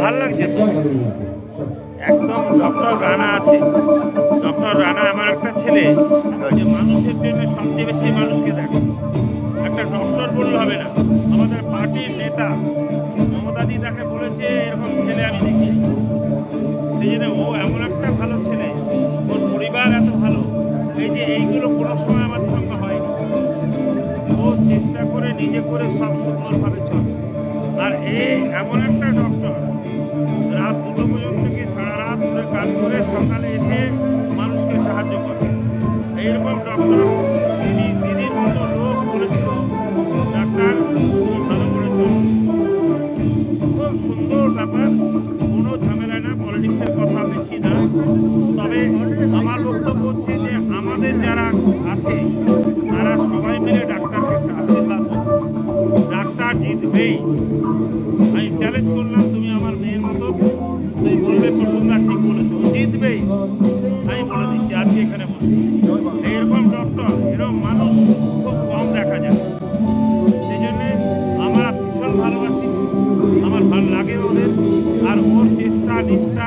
ভালো লাগছে তো একদম। ডক্টর রানা আছে, ডক্টর রানা আমার একটা ছেলে যে মানুষের জন্য সবচেয়ে বেশি মানুষকে দেখে। একটা ডক্টর বললে হবে না, আমাদের পার্টির নেতা মমতাদি তাকে বলেছে এরকম ছেলে আমি দেখি। সেই জন্য ও এমন একটা ভালো ছেলে, ওর পরিবার এত ভালো। এই যে এইগুলো কোনো সময় আমার সঙ্গে হয়নি। ও চেষ্টা করে নিজে করে সব সুন্দরভাবে চলে। আর এমন একটা ডক্টর রাত 2টো পর্যন্ত কি সারা রাত ধরে কাজ করে সকালে এসে মানুষকে সাহায্য করে। এইরকম ডক্টর দিদির মতো লোক বলেছিল ডাক্তার তুমি ভালো করে চলো। খুব সুন্দর ব্যাপার, কোনো ঝামেলা না, পলিটিক্সের কথা বেশি না। তবে আমার বক্তব্য হচ্ছে যে আমাদের যারা আছে তারা সবাই মিলে ডাক্তারকে আশীর্বাদ করো। ডাক্তার জিতবেই। আমি চ্যালেঞ্জ করলাম, তুমি আমার মেয়ের মতো, তুমি বলবে প্রসঙ্গা ঠিক বলেছো, ও জিতবেই। আমি বলে দিচ্ছি আজকে এখানে বসে। এইরকম ডক্টর, এরকম মানুষ খুব কম দেখা যায়। সেই জন্যে আমরা ভীষণ ভালোবাসি, আমার ভালো লাগে ওদের। আর ওর চেষ্টা নিষ্ঠা